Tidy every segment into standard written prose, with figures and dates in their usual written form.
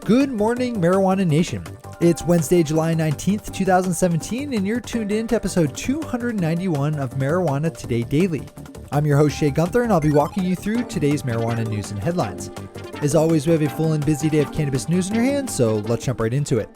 Good morning, Marijuana Nation. It's Wednesday, July 19th, 2017, and you're tuned in to episode 291 of Marijuana Today Daily. I'm your host, Shay Gunther, and I'll be walking you through today's marijuana news and headlines. As always, we have a full and busy day of cannabis news in your hands, so let's jump right into it.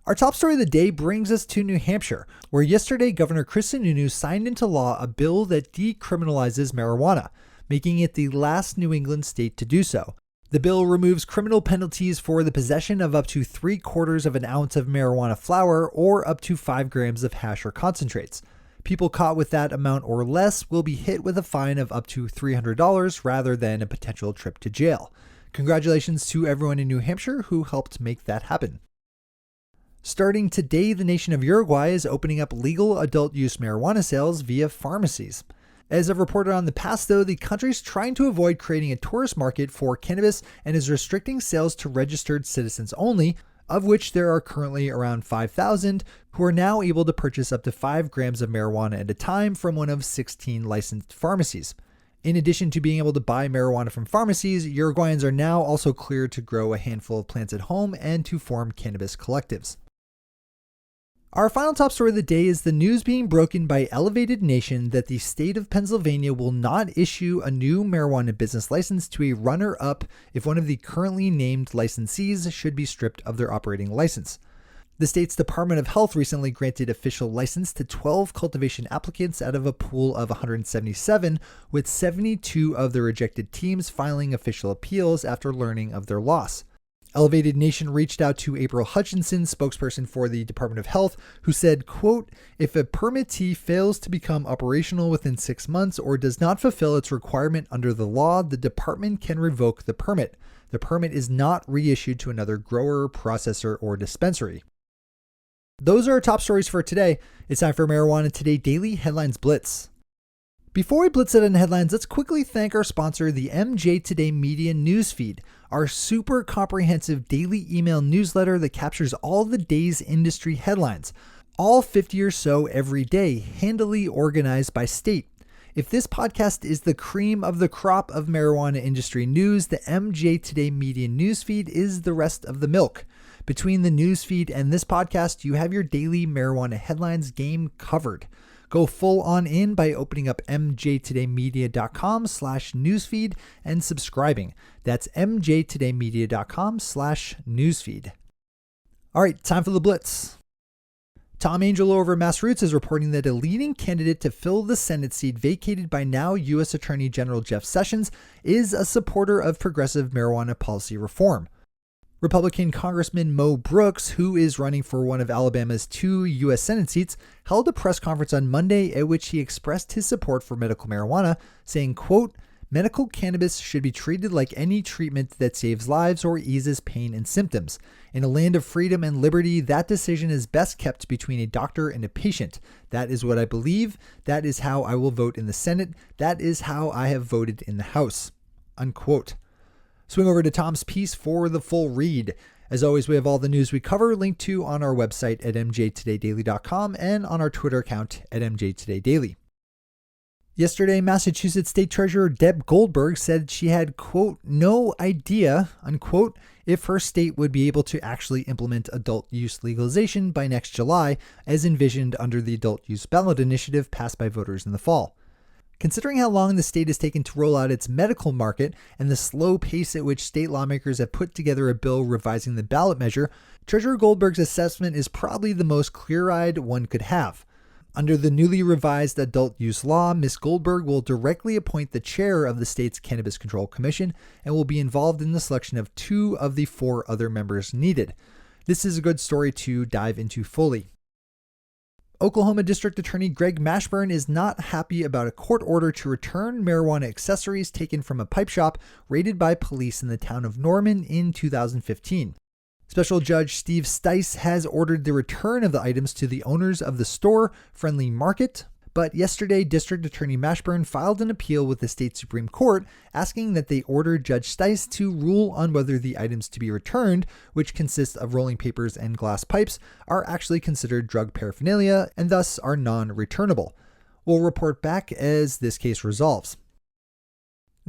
Our top story of the day brings us to New Hampshire, where yesterday Governor Chris Sununu signed into law a bill that decriminalizes marijuana, making it the last New England state to do so. The bill removes criminal penalties for the possession of up to 3/4 of an ounce of marijuana flower or up to 5 grams of hash or concentrates. People caught with that amount or less will be hit with a fine of up to $300 rather than a potential trip to jail. Congratulations to everyone in New Hampshire who helped make that happen. Starting today, the nation of Uruguay is opening up legal adult use marijuana sales via pharmacies. As I've reported on the past, though, the country's trying to avoid creating a tourist market for cannabis and is restricting sales to registered citizens only, of which there are currently around 5,000, who are now able to purchase up to 5 grams of marijuana at a time from one of 16 licensed pharmacies. In addition to being able to buy marijuana from pharmacies, Uruguayans are now also cleared to grow a handful of plants at home and to form cannabis collectives. Our final top story of the day is the news being broken by Elevated Nation that the state of Pennsylvania will not issue a new marijuana business license to a runner-up if one of the currently named licensees should be stripped of their operating license. The state's Department of Health recently granted official license to 12 cultivation applicants out of a pool of 177, with 72 of the rejected teams filing official appeals after learning of their loss. Elevated Nation reached out to April Hutchinson, spokesperson for the Department of Health, who said, quote, "If a permittee fails to become operational within 6 months or does not fulfill its requirement under the law, the department can revoke the permit. The permit is not reissued to another grower, processor, or dispensary." Those are our top stories for today. It's time for Marijuana Today Daily Headlines Blitz. Before we blitz it in headlines, let's quickly thank our sponsor, the MJ Today Media Newsfeed, our super comprehensive daily email newsletter that captures all the day's industry headlines, all 50 or so every day, handily organized by state. If this podcast is the cream of the crop of marijuana industry news, the MJ Today Media Newsfeed is the rest of the milk. Between the newsfeed and this podcast, you have your daily marijuana headlines game covered. Go full on in by opening up mjtodaymedia.com/newsfeed and subscribing. That's mjtodaymedia.com/newsfeed. All right, time for the blitz. Tom Angelo over at MassRoots is reporting that a leading candidate to fill the Senate seat vacated by now U.S. Attorney General Jeff Sessions is a supporter of progressive marijuana policy reform. Republican Congressman Mo Brooks, who is running for one of Alabama's 2 U.S. Senate seats, held a press conference on Monday at which he expressed his support for medical marijuana, saying, quote, "Medical cannabis should be treated like any treatment that saves lives or eases pain and symptoms. In a land of freedom and liberty, that decision is best kept between a doctor and a patient. That is what I believe. That is how I will vote in the Senate. That is how I have voted in the House." Unquote. Swing over to Tom's piece for the full read. As always, we have all the news we cover linked to on our website at mjtodaydaily.com and on our Twitter account at mjtodaydaily. Yesterday, Massachusetts State Treasurer Deb Goldberg said she had, quote, "no idea," unquote, if her state would be able to actually implement adult use legalization by next July, as envisioned under the adult use ballot initiative passed by voters in the fall. Considering how long the state has taken to roll out its medical market and the slow pace at which state lawmakers have put together a bill revising the ballot measure, Treasurer Goldberg's assessment is probably the most clear-eyed one could have. Under the newly revised adult use law, Ms. Goldberg will directly appoint the chair of the state's Cannabis Control Commission and will be involved in the selection of 2 of the 4 other members needed. This is a good story to dive into fully. Oklahoma District Attorney Greg Mashburn is not happy about a court order to return marijuana accessories taken from a pipe shop raided by police in the town of Norman in 2015. Special Judge Steve Stice has ordered the return of the items to the owners of the store, Friendly Market, but yesterday District Attorney Mashburn filed an appeal with the state Supreme Court asking that they order Judge Stice to rule on whether the items to be returned, which consist of rolling papers and glass pipes, are actually considered drug paraphernalia and thus are non-returnable. We'll report back as this case resolves.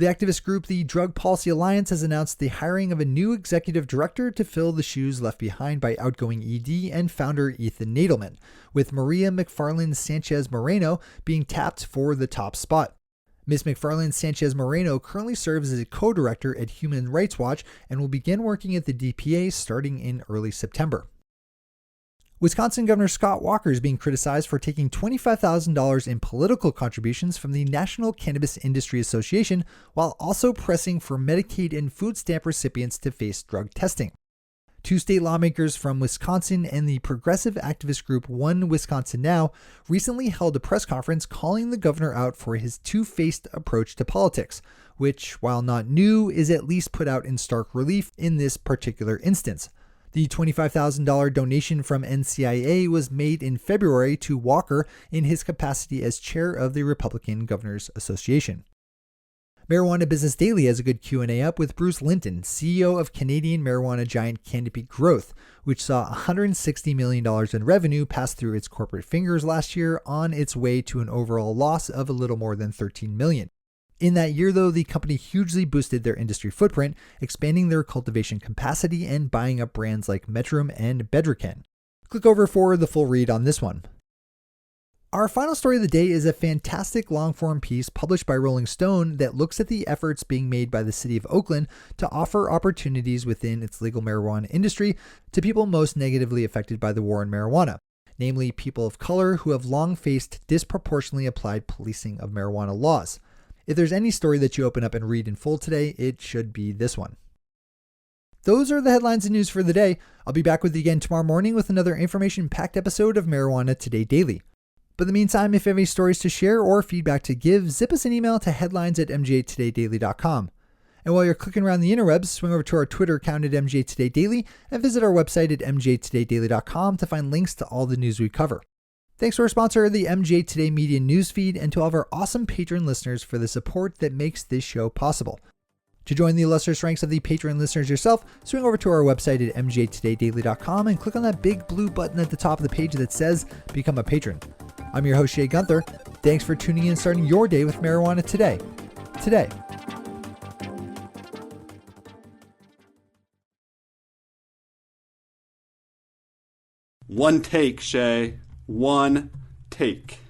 The activist group, the Drug Policy Alliance, has announced the hiring of a new executive director to fill the shoes left behind by outgoing ED and founder Ethan Nadelman, with Maria McFarland Sanchez Moreno being tapped for the top spot. Ms. McFarland Sanchez Moreno currently serves as a co-director at Human Rights Watch and will begin working at the DPA starting in early September. Wisconsin Governor Scott Walker is being criticized for taking $25,000 in political contributions from the National Cannabis Industry Association while also pressing for Medicaid and food stamp recipients to face drug testing. Two state lawmakers from Wisconsin and the progressive activist group One Wisconsin Now recently held a press conference calling the governor out for his two-faced approach to politics, which, while not new, is at least put out in stark relief in this particular instance. The $25,000 donation from NCIA was made in February to Walker in his capacity as chair of the Republican Governors Association. Marijuana Business Daily has a good Q&A up with Bruce Linton, CEO of Canadian marijuana giant Canopy Growth, which saw $160 million in revenue pass through its corporate fingers last year on its way to an overall loss of a little more than $13 million. In that year, though, the company hugely boosted their industry footprint, expanding their cultivation capacity and buying up brands like Metrum and Bedrocan. Click over for the full read on this one. Our final story of the day is a fantastic long-form piece published by Rolling Stone that looks at the efforts being made by the city of Oakland to offer opportunities within its legal marijuana industry to people most negatively affected by the war on marijuana, namely people of color who have long faced disproportionately applied policing of marijuana laws. If there's any story that you open up and read in full today, it should be this one. Those are the headlines and news for the day. I'll be back with you again tomorrow morning with another information-packed episode of Marijuana Today Daily. But in the meantime, if you have any stories to share or feedback to give, zip us an email to headlines@mjtodaydaily.com. And while you're clicking around the interwebs, swing over to our Twitter account at mjtodaydaily and visit our website at mjtodaydaily.com to find links to all the news we cover. Thanks to our sponsor, the MJ Today Media Newsfeed, and to all of our awesome Patreon listeners for the support that makes this show possible. To join the illustrious ranks of the Patreon listeners yourself, swing over to our website at mjtodaydaily.com and click on that big blue button at the top of the page that says Become a Patron. I'm your host, Shay Gunther. Thanks for tuning in and starting your day with Marijuana Today. One take, Shay. One take.